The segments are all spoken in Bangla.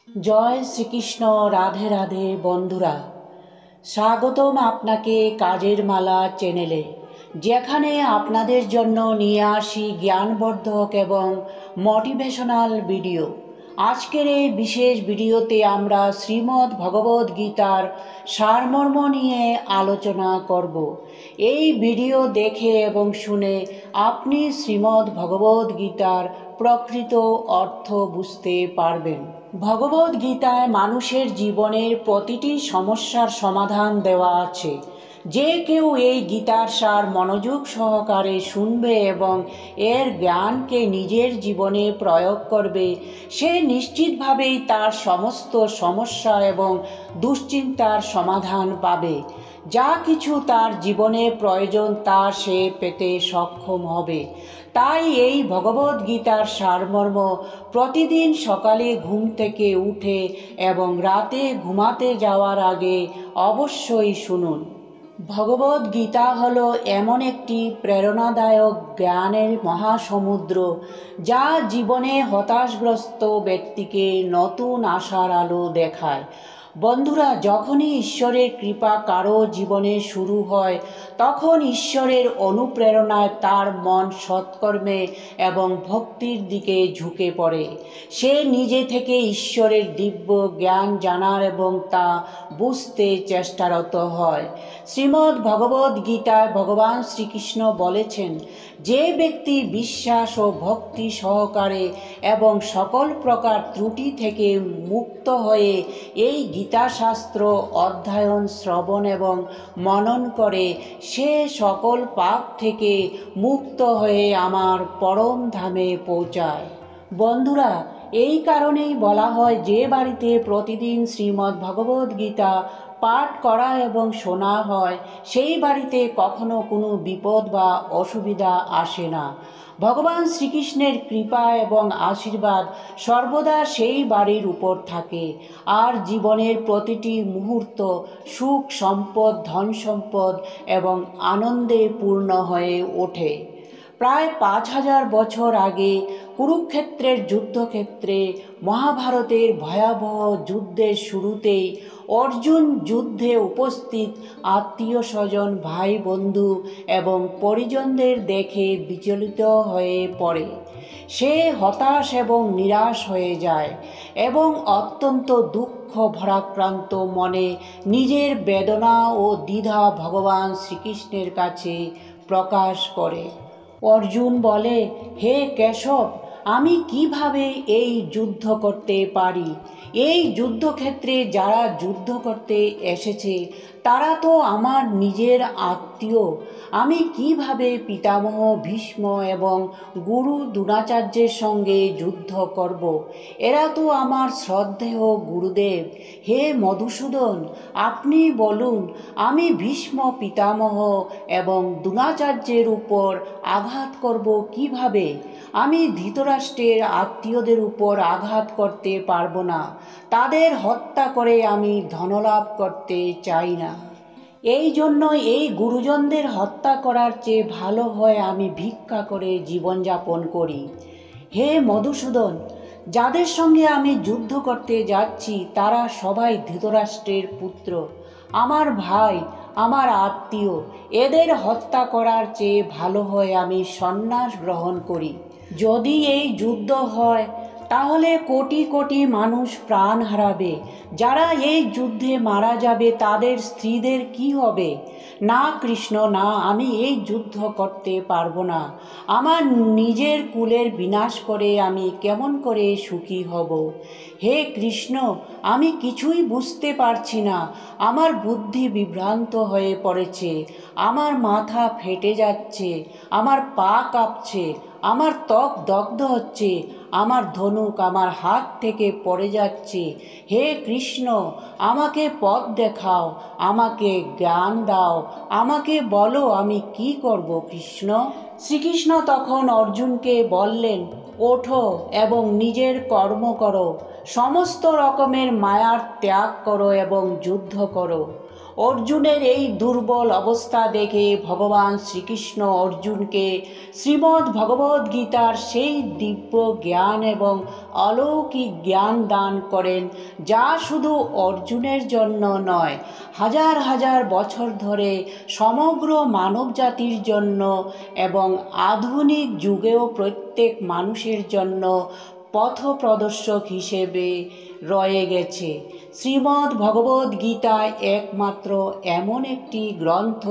জয় শ্রীকৃষ্ণ। রাধে রাধে বন্ধুরা, স্বাগতম আপনাকে কাজের মালা চ্যানেলে, যেখানে আপনাদের জন্য নিয়ে আসি জ্ঞানবর্ধক এবং মোটিভেশনাল ভিডিও। আজকের এই বিশেষ ভিডিওতে আমরা শ্রীমদ্ ভগবদ্ গীতার সারমর্ম নিয়ে আলোচনা করব। এই ভিডিও দেখে এবং শুনে আপনি শ্রীমদ্ ভগবদ্ গীতার প্রকৃত অর্থ বুঝতে পারবেন। ভগবদ্ গীতায় মানুষের জীবনের প্রতিটি সমস্যার সমাধান দেওয়া আছে। যে কেউ এই গীতার সার মনোযোগ সহকারে শুনবে এবং এর জ্ঞানকে নিজের জীবনে প্রয়োগ করবে, সে নিশ্চিতভাবেই তার সমস্ত সমস্যা এবং দুশ্চিন্তার সমাধান পাবে। যা কিছু তার জীবনে প্রয়োজন তা সে পেতে সক্ষম হবে। তাই এই ভগবদ্ গীতার সারমর্ম প্রতিদিন সকালে ঘুম থেকে উঠে এবং রাতে ঘুমাতে যাওয়ার আগে অবশ্যই শুনুন। ভগবদ্ গীতা হলো এমন একটি প্রেরণাদায়ক জ্ঞানের মহাসমুদ্র, যা জীবনে হতাশগ্রস্ত ব্যক্তিকে নতুন আশার আলো দেখায়। বন্ধুরা, যখনই ঈশ্বরের কৃপা কারো জীবনে শুরু হয়, তখন ঈশ্বরের অনুপ্রেরণায় তার মন সৎকর্মে এবং ভক্তির দিকে ঝুঁকে পড়ে। সে নিজে থেকে ঈশ্বরের দিব্য জ্ঞান জানার এবং তা বুঝতে চেষ্টারত হয়। শ্রীমদ্ ভগবদ্ গীতায় ভগবান শ্রীকৃষ্ণ বলেছেন, যে ব্যক্তি বিশ্বাস ও ভক্তি সহকারে এবং সকল প্রকার ত্রুটি থেকে মুক্ত হয়ে এই গীতাশাস্ত্র অধ্যয়ন, শ্রবণ এবং মনন করে, সে সকল পাপ থেকে মুক্ত হয়ে আমার পরম ধামে পৌঁছায়। বন্ধুরা, এই কারণেই বলা হয় যে বাড়িতে প্রতিদিন শ্রীমদ্ ভগবদ্ গীতা পাঠ করা এবং শোনা হয়, সেই বাড়িতে কখনো কোনো বিপদ বা অসুবিধা আসে না। ভগবান শ্রীকৃষ্ণের কৃপা এবং আশীর্বাদ সর্বদা সেই বাড়ির উপর থাকে, আর জীবনের প্রতিটি মুহূর্ত সুখ, সম্পদ, ধন সম্পদ এবং আনন্দে পূর্ণ হয়ে ওঠে। প্রায় 5000 বছর আগে কুরুক্ষেত্রের যুদ্ধক্ষেত্রে মহাভারতের ভয়াবহ যুদ্ধের শুরুতেই অর্জুন যুদ্ধে উপস্থিত আত্মীয় স্বজন, ভাই বন্ধু এবং পরিজনদের দেখে বিচলিত হয়ে পড়ে। সে হতাশ এবং নিরাশ হয়ে যায় এবং অত্যন্ত দুঃখ ভারাক্রান্ত মনে নিজের বেদনা ও দ্বিধা ভগবান শ্রীকৃষ্ণের কাছে প্রকাশ করে। অর্জুন বলে, হে কেশব, আমি কিভাবে এই যুদ্ধ করতে পারি? এই যুদ্ধক্ষেত্রে যারা যুদ্ধ করতে এসেছে তারা তো আমার নিজের আত্মীয়। আমি কিভাবে পিতামহ ভীষ্ম এবং গুরু দ্রোণাচার্যের সঙ্গে যুদ্ধ করব? এরা তো আমার শ্রদ্ধেয় গুরুদেব। হে মধুসূদন, আপনি বলুন, আমি ভীষ্ম পিতামহ এবং দ্রোণাচার্যের উপর আঘাত করব কিভাবে? আমি ধৃতরাষ্ট্রের আত্মীয়দের উপর আঘাত করতে পারবো না। তাদের হত্যা করে আমি ধনলাভ করতে চাই না। এই জন্য এই গুরুজনদের হত্যা করার চেয়ে ভালো হয় আমি ভিক্ষা করে জীবনযাপন করি। হে মধুসূদন, যাদের সঙ্গে আমি যুদ্ধ করতে যাচ্ছি তারা সবাই ধৃতরাষ্ট্রের পুত্র, আমার ভাই, আমার আত্মীয়। এদের হত্যা করার চেয়ে ভালো হয় আমি সন্ন্যাস গ্রহণ করি। যদি এই যুদ্ধ হয় তাহলে কোটি কোটি মানুষ প্রাণ হারাবে। যারা এই যুদ্ধে মারা যাবে তাদের স্ত্রীদের কি হবে? না কৃষ্ণ, না, আমি এই যুদ্ধ করতে পারবো না। আমার নিজের কুলের বিনাশ করে আমি কেমন করে সুখী হব? হে কৃষ্ণ, আমি কিছুই বুঝতে পারছি না। আমার বুদ্ধি বিভ্রান্ত হয়ে পড়েছে। আমার মাথা ফেটে যাচ্ছে, আমার পা কাঁপছে, আমার ত্বক দগ্ধ হচ্ছে, আমার ধনুক আমার হাত থেকে পড়ে যাচ্ছে। হে কৃষ্ণ, আমাকে পথ দেখাও, আমাকে জ্ঞান দাও, আমাকে বলো আমি কি করব কৃষ্ণ? শ্রীকৃষ্ণ তখন অর্জুনকে বললেন, ওঠো এবং নিজের কর্ম করো, সমস্ত রকমের মায়ার ত্যাগ করো এবং যুদ্ধ করো। অর্জুনের এই দুর্বল অবস্থা দেখে ভগবান শ্রীকৃষ্ণ অর্জুনকে শ্রীমদ্ ভগবদ্ গীতার সেই দিব্য জ্ঞান এবং অলৌকিক জ্ঞান দান করেন, যা শুধু অর্জুনের জন্য নয়, হাজার হাজার বছর ধরে সমগ্র মানবজাতির জন্য এবং আধুনিক যুগেও প্রত্যেক মানুষের জন্য পথপ্রদর্শক হিসেবে রয়ে গেছে। শ্রীমদ্ ভগবদ্ গীতা একমাত্র এমন একটি গ্রন্থ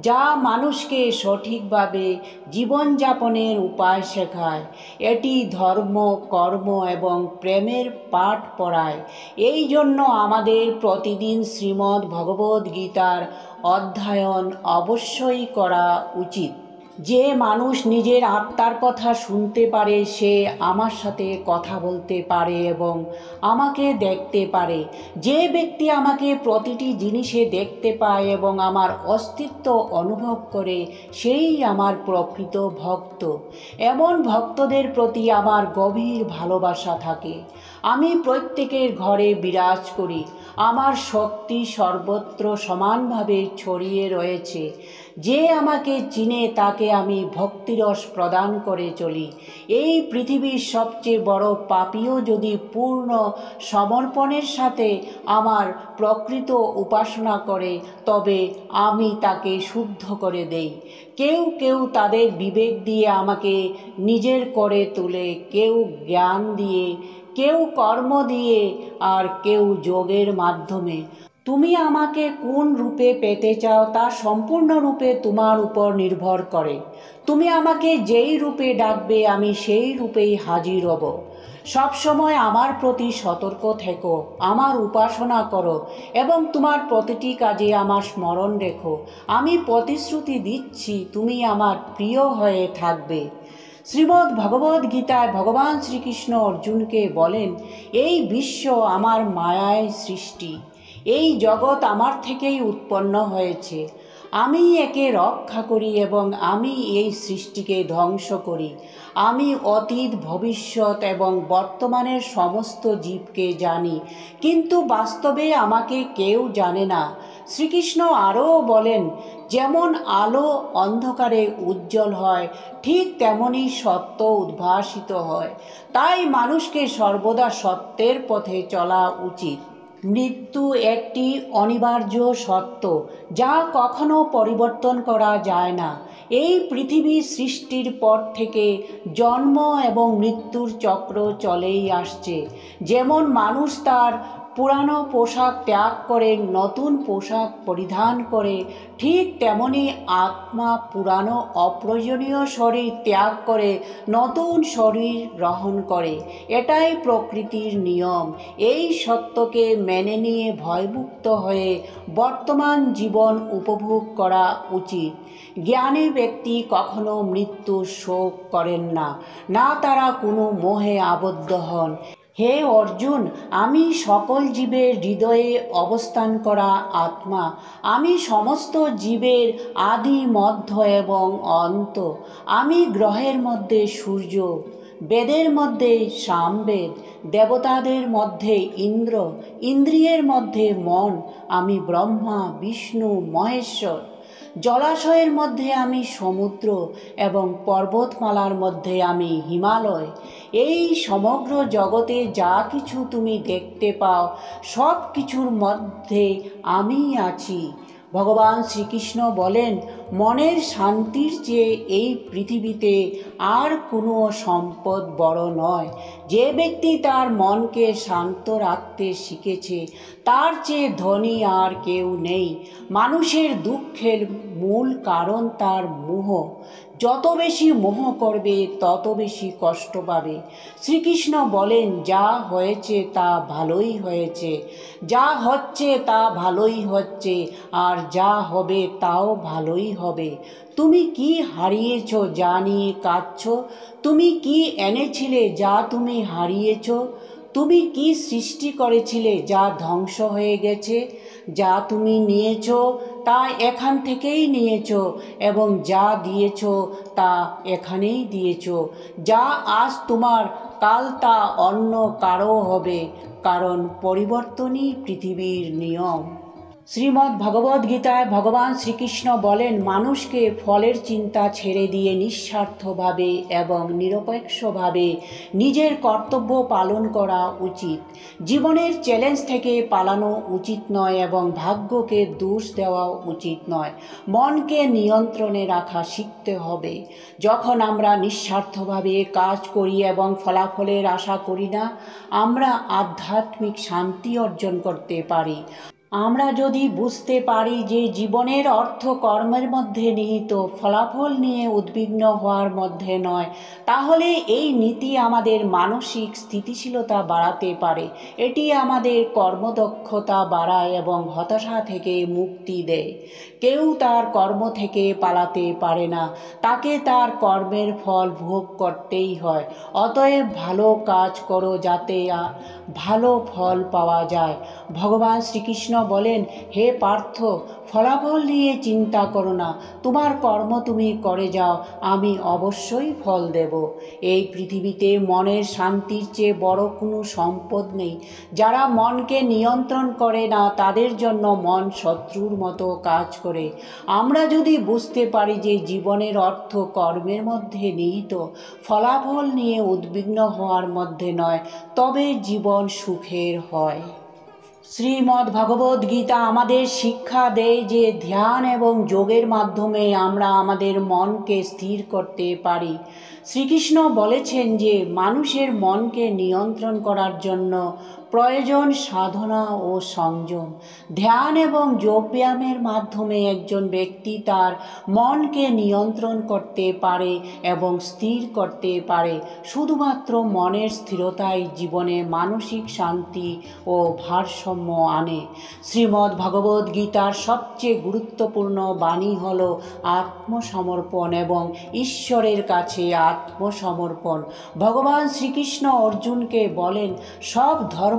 যা মানুষকে সঠিকভাবে জীবনযাপনের উপায় শেখায়। এটি ধর্ম, কর্ম এবং প্রেমের পাঠ পড়ায়। এই জন্য আমাদের প্রতিদিন শ্রীমদ্ ভগবদ্ গীতার অধ্যয়ন অবশ্যই করা উচিত। যে মানুষ নিজের আত্মার কথা শুনতে পারে, সে আমার সাথে কথা বলতে পারে এবং আমাকে দেখতে পারে। যে ব্যক্তি আমাকে প্রতিটি জিনিসে দেখতে পায় এবং আমার অস্তিত্ব অনুভব করে, সেই আমার প্রকৃত ভক্ত। এমন ভক্তদের প্রতি আমার গভীর ভালোবাসা থাকে। আমি প্রত্যেকের ঘরে বিরাজ করি। আমার শক্তি সর্বত্র সমানভাবে ছড়িয়ে রয়েছে। যে আমাকে চিনে তাকে আমি ভক্তিরস প্রদান করে চলি। এই পৃথিবীর সবচেয়ে বড় পাপীও যদি পূর্ণ সমর্পণের সাথে আমার প্রকৃত উপাসনা করে, তবে আমি তাকে শুদ্ধ করে দেই। কেউ কেউ তাদের বিবেক দিয়ে আমাকে নিজের করে তোলে, কেউ জ্ঞান দিয়ে, কেউ কর্ম দিয়ে, আর কেউ যোগের মাধ্যমে। তুমি আমাকে কোন রূপে পেতে চাও তা সম্পূর্ণরূপে তোমার উপর নির্ভর করে। তুমি আমাকে যেই রূপে ডাকবে, আমি সেই রূপেই হাজির হব। সবসময় আমার প্রতি সতর্ক থেকো, আমার উপাসনা করো এবং তোমার প্রতিটি কাজে আমার স্মরণ রেখো। আমি প্রতিশ্রুতি দিচ্ছি, তুমি আমার প্রিয় হয়ে থাকবে। শ্রীমদ্ ভগবদ্ গীতায় ভগবান শ্রীকৃষ্ণ অর্জুনকে বলেন, এই বিশ্ব আমার মায়ায় সৃষ্টি। এই জগৎ আমার থেকেই উৎপন্ন হয়েছে। আমি একে রক্ষা করি এবং আমি এই সৃষ্টিকে ধ্বংস করি। আমি অতীত, ভবিষ্যৎ এবং বর্তমানের সমস্ত জীবকে জানি, কিন্তু বাস্তবে আমাকে কেউ জানে না। শ্রীকৃষ্ণ আরও বলেন, যেমন আলো অন্ধকারে উজ্জ্বল হয়, ঠিক তেমনি সত্য উদ্ভাসিত হয়। তাই মানুষকে সর্বদা সত্যের পথে চলা উচিত। মৃত্যু একটি অনিবার্য সত্য, যা কখনো পরিবর্তন করা যায় না। এই পৃথিবী সৃষ্টির পর থেকে জন্ম এবং মৃত্যুর চক্র চলেই আসছে। যেমন মানুষ তার পুরানো পোশাক ত্যাগ করে নতুন পোশাক পরিধান করে, ঠিক তেমনি আত্মা পুরানো অপ্রয়োজনীয় শরীর ত্যাগ করে নতুন শরীর গ্রহণ করে। এটাই প্রকৃতির নিয়ম। এই সত্যকে মেনে নিয়ে ভয়মুক্ত হয়ে বর্তমান জীবন উপভোগ করা উচিত। জ্ঞানী ব্যক্তি কখনো মৃত্যুর শোক করেন না, না তারা কোনো মোহে আবদ্ধ হন। হে অর্জুন, আমি সকল জীবের হৃদয়ে অবস্থান করা আত্মা। আমি সমস্ত জীবের আদি, মধ্য এবং অন্ত। আমি গ্রহের মধ্যে সূর্য, বেদের মধ্যে সামবেদ, দেবতাদের মধ্যে ইন্দ্র, ইন্দ্রিয়ের মধ্যে মন। আমি ব্রহ্মা, বিষ্ণু, মহেশ্বর। জলাশয়ের মধ্যে আমি সমুদ্র এবং পর্বতমালার মধ্যে আমি হিমালয়। এই সমগ্র জগতে যা কিছু তুমি দেখতে পাও, সব কিছুর মধ্যে আমি আছি। ভগবান শ্রীকৃষ্ণ বলেন, মনের শান্তির চেয়ে এই পৃথিবীতে আর কোনো সম্পদ বড় নয়। যে ব্যক্তি তার মনকে শান্ত রাখতে শিখেছে, তার চেয়ে ধনী আর কেউ নেই। মানুষের দুঃখের মূল কারণ তার মোহ। যত বেশি মোহ করবে, তত বেশি কষ্ট পাবে। শ্রীকৃষ্ণ বলেন, যা হয়েছে তা ভালোই হয়েছে, যা হচ্ছে তা ভালোই হচ্ছে, আর যা হবে তাও ভালোই হবে। তুমি কি হারিয়েছ যা নিয়ে কাঁদছ? তুমি কি এনেছিলে যা তুমি হারিয়েছ? তুমি কি সৃষ্টি করেছিলে যা ধ্বংস হয়ে গেছে? যা তুমি নিয়েছ তা এখান থেকেই নিয়েছ, এবং যা দিয়েছ তা এখানেই দিয়েছ। যা আজ তোমার, কাল তা অন্য কারো হবে, কারণ পরিবর্তনই পৃথিবীর নিয়ম। শ্রীমদ্ ভগবদ্ গীতায় ভগবান শ্রীকৃষ্ণ বলেন, মানুষকে ফলের চিন্তা ছেড়ে দিয়ে নিঃস্বার্থভাবে এবং নিরপেক্ষভাবে নিজের কর্তব্য পালন করা উচিত। জীবনের চ্যালেঞ্জ থেকে পালানো উচিত নয় এবং ভাগ্যকে দোষ দেওয়া উচিত নয়। মনকে নিয়ন্ত্রণে রাখা শিখতে হবে। যখন আমরা নিঃস্বার্থভাবে কাজ করি এবং ফলাফলের আশা করি না, আমরা আধ্যাত্মিক শান্তি অর্জন করতে পারি। আমরা যদি বুঝতে পারি যে জীবনের অর্থ কর্মের মধ্যে নিহিত, ফলাফল নিয়ে উদ্বিগ্ন হওয়ার মধ্যে নয়, তাহলে এই নীতি আমাদের মানসিক স্থিতিশীলতা বাড়াতে পারে। এটি আমাদের কর্মদক্ষতা বাড়ায় এবং হতাশা থেকে মুক্তি দেয়। কেউ তার কর্ম থেকে পালাতে পারে না, তাকে তার কর্মের ফল ভোগ করতেই হয়। অতএব ভালো কাজ করো যাতে ভালো ফল পাওয়া যায়। ভগবান শ্রীকৃষ্ণ বলেন, হে পার্থ, ফলাফল নিয়ে চিন্তা করো না, তোমার কর্ম তুমি করে যাও, আমি অবশ্যই ফল দেব। এই পৃথিবীতে মনের শান্তির চেয়ে বড় কোনো সম্পদ নেই। যারা মনকে নিয়ন্ত্রণ করে না, তাদের জন্য মন শত্রুর মতো কাজ করে। আমরা যদি বুঝতে পারি যে জীবনের অর্থ কর্মের মধ্যে নিহিত, ফলাফল নিয়ে উদ্বিগ্ন হওয়ার মধ্যে নয়, তবে জীবন সুখের হয়। শ্রীমদ্ ভগবদ্ গীতা আমাদের শিক্ষা দেয় যে ধ্যান এবং যোগের মাধ্যমে আমরা আমাদের মনকে স্থির করতে পারি। শ্রীকৃষ্ণ বলেছেন যে মানুষের মনকে নিয়ন্ত্রণ করার জন্য প্রয়োজন সাধনা ও সংযম। ধ্যান এবং যোগব্যায়ামের মাধ্যমে একজন ব্যক্তি তার মনকে নিয়ন্ত্রণ করতে পারে এবং স্থির করতে পারে। শুধুমাত্র মনের স্থিরতাই জীবনে মানসিক শান্তি ও ভারসাম্য আনে। শ্রীমদ্ ভগবদ্ গীতার সবচেয়ে গুরুত্বপূর্ণ বাণী হল আত্মসমর্পণ এবং ঈশ্বরের কাছে আত্মসমর্পণ। ভগবান শ্রীকৃষ্ণ অর্জুনকে বলেন, সব ধর্ম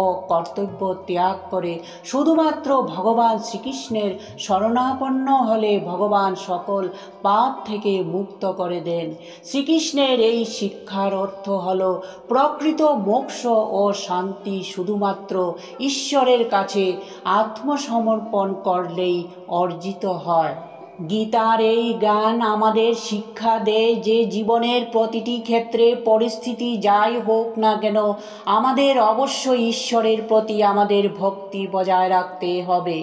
ও কর্তব্য ত্যাগ করে শুধুমাত্র ভগবান শ্রীকৃষ্ণের শরণাপন্ন হলে ভগবান সকল পাপ থেকে মুক্ত করে দেন। শ্রীকৃষ্ণের এই শিক্ষার অর্থ হল প্রকৃত মোক্ষ ও শান্তি শুধুমাত্র ঈশ্বরের কাছে আত্মসমর্পণ করলেই অর্জিত হয়। গীতার এই জ্ঞান আমাদের শিক্ষা দেয় যে জীবনের প্রতিটি ক্ষেত্রে পরিস্থিতি যাই হোক না কেন, আমাদের অবশ্যই ঈশ্বরের প্রতি আমাদের ভক্তি বজায় রাখতে হবে।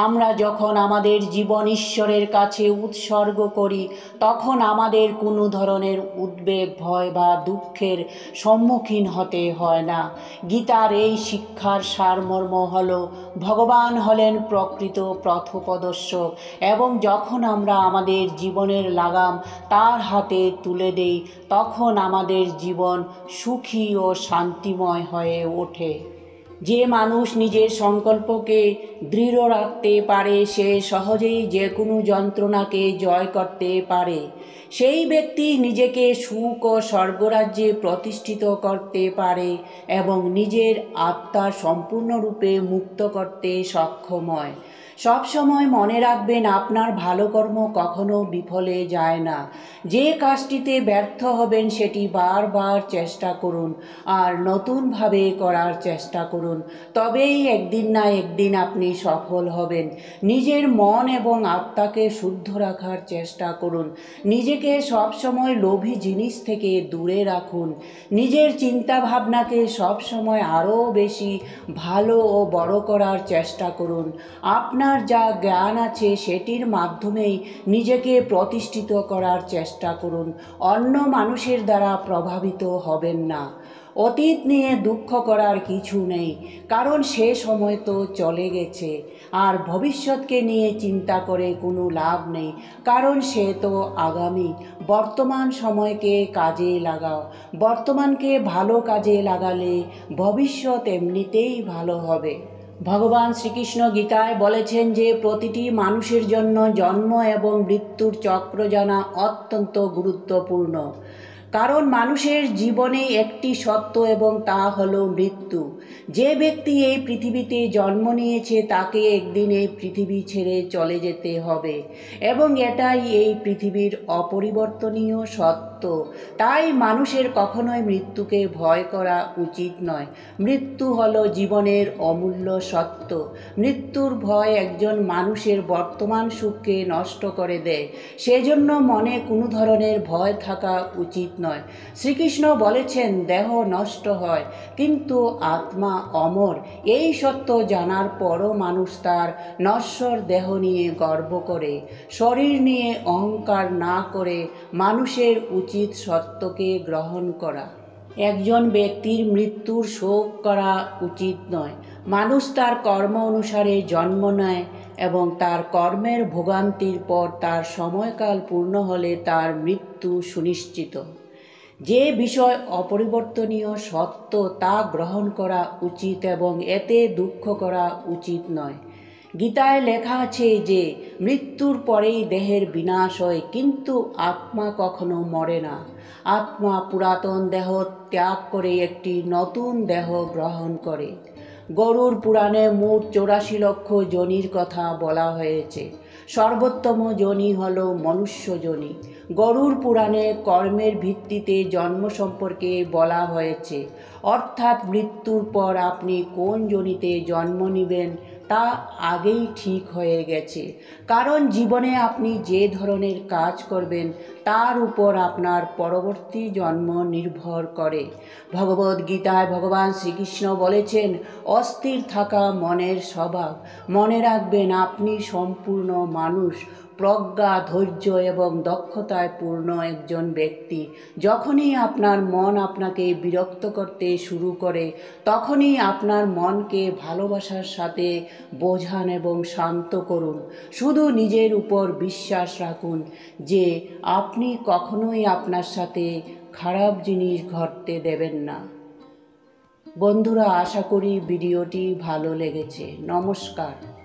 আমরা যখন আমাদের জীবন ঈশ্বরের কাছে উৎসর্গ করি, তখন আমাদের কোনো ধরনের উদ্বেগ, ভয় বা দুঃখের সম্মুখীন হতে হয় না। গীতার এই শিক্ষার সারমর্ম হল, ভগবান হলেন প্রকৃত পথপ্রদর্শক এবং যখন আমরা আমাদের জীবনের লাগাম তার হাতে তুলে দেই, তখন আমাদের জীবন সুখী ও শান্তিময় হয়ে ওঠে। যে মানুষ নিজের সংকল্পকে দৃঢ় রাখতে পারে, সে সহজেই যে কোনো যন্ত্রণাকে জয় করতে পারে। সেই ব্যক্তি নিজেকে সুখ ও স্বর্গরাজ্যে প্রতিষ্ঠিত করতে পারে এবং নিজের আত্মা সম্পূর্ণরূপে মুক্ত করতে সক্ষম হয়। সবসময় মনে রাখবেন, আপনার ভালো কর্ম কখনো বিফলে যায় না। যে কাজটিতে ব্যর্থ হবেন সেটি বারবার চেষ্টা করুন আর নতুনভাবে করার চেষ্টা করুন, তবেই একদিন না একদিন আপনি সফল হবেন। নিজের মন এবং আত্মাকে শুদ্ধ রাখার চেষ্টা করুন। নিজেকে সবসময় লোভী জিনিস থেকে দূরে রাখুন। নিজের চিন্তা ভাবনাকে সবসময় আরও বেশি ভালো ও বড় করার চেষ্টা করুন। আপনার যা জ্ঞান আছে সেটির মাধ্যমেই নিজেকে প্রতিষ্ঠিত করার চেষ্টা করুন। অন্য মানুষের দ্বারা প্রভাবিত হবেন না। অতীত নিয়ে দুঃখ করার কিছু নেই, কারণ সে সময় তো চলে গেছে। আর ভবিষ্যৎকে নিয়ে চিন্তা করে কোনো লাভ নেই, কারণ সে তো আগামী। বর্তমান সময়কে কাজে লাগাও। বর্তমানকে ভালো কাজে লাগালে ভবিষ্যৎ এমনিতেই ভালো হবে। ভগবান শ্রীকৃষ্ণ গীতায় বলেছেন যে প্রতিটি মানুষের জন্য জন্ম এবং মৃত্যুর চক্র জানা অত্যন্ত গুরুত্বপূর্ণ, কারণ মানুষের জীবনে একটি সত্য এবং তা হলো মৃত্যু। যে ব্যক্তি এই পৃথিবীতে জন্ম নিয়েছে তাকে একদিন এই পৃথিবী ছেড়ে চলে যেতে হবে এবং এটাই এই পৃথিবীর অপরিবর্তনীয় সত্য। সত্য। তাই মানুষের কখনোই মৃত্যুকে ভয় করা উচিত নয়। মৃত্যু হলো জীবনের অমূল্য সত্য। মৃত্যুর ভয় একজন মানুষের বর্তমান সুখকে নষ্ট করে দেয়। সেজন্য মনে কোনো ধরনের ভয় থাকা উচিত নয়। শ্রীকৃষ্ণ বলেছেন, দেহ নষ্ট হয় কিন্তু আত্মা অমর। এই সত্য জানার পরও মানুষ তার নশ্বর দেহ নিয়ে গর্ব করে। শরীর নিয়ে অহংকার না করে মানুষের উচিত সত্যকে গ্রহণ করা। একজন ব্যক্তির মৃত্যুর শোক করা উচিত নয়। মানুষ তার কর্ম অনুসারে জন্ম নেয় এবং তার কর্মের ভোগান্তির পর তার সময়কাল পূর্ণ হলে তার মৃত্যু সুনিশ্চিত। যে বিষয় অপরিবর্তনীয় সত্য তা গ্রহণ করা উচিত এবং এতে দুঃখ করা উচিত নয়। গীতায় লেখা আছে যে মৃত্যুর পরেই দেহের বিনাশ হয়, কিন্তু আত্মা কখনো মরে না। আত্মা পুরাতন দেহ ত্যাগ করে একটি নতুন দেহ গ্রহণ করে। গরুড় পুরাণে মোট 84 লক্ষ যোনির কথা বলা হয়েছে। সর্বোত্তম যোনি হল মনুষ্য যোনি। গরুড় পুরাণে কর্মের ভিত্তিতে জন্ম সম্পর্কে বলা হয়েছে, অর্থাৎ মৃত্যুর পর আপনি কোন যোনিতে জন্ম নেবেন তা আগেই ঠিক হয়ে গেছে। কারণ জীবনে আপনি যে ধরনের কাজ করবেন তার উপর আপনার পরবর্তী জন্ম নির্ভর করে। ভগবদ্গীতায় ভগবান শ্রীকৃষ্ণ বলেছেন, অস্থির থাকা মনের স্বভাব। মনে রাখবেন, আপনি সম্পূর্ণ মানুষ, প্রজ্ঞা, ধৈর্য এবং দক্ষতায় পূর্ণ একজন ব্যক্তি। যখনই আপনার মন আপনাকে বিরক্ত করতে শুরু করে, তখনই আপনার মনকে ভালোবাসার সাথে বোঝান এবং শান্ত করুন। শুধু নিজের উপর বিশ্বাস রাখুন যে আপনি কখনোই আপনার সাথে খারাপ জিনিস ঘটতে দেবেন না। বন্ধুরা, আশা করি ভিডিওটি ভালো লেগেছে। নমস্কার।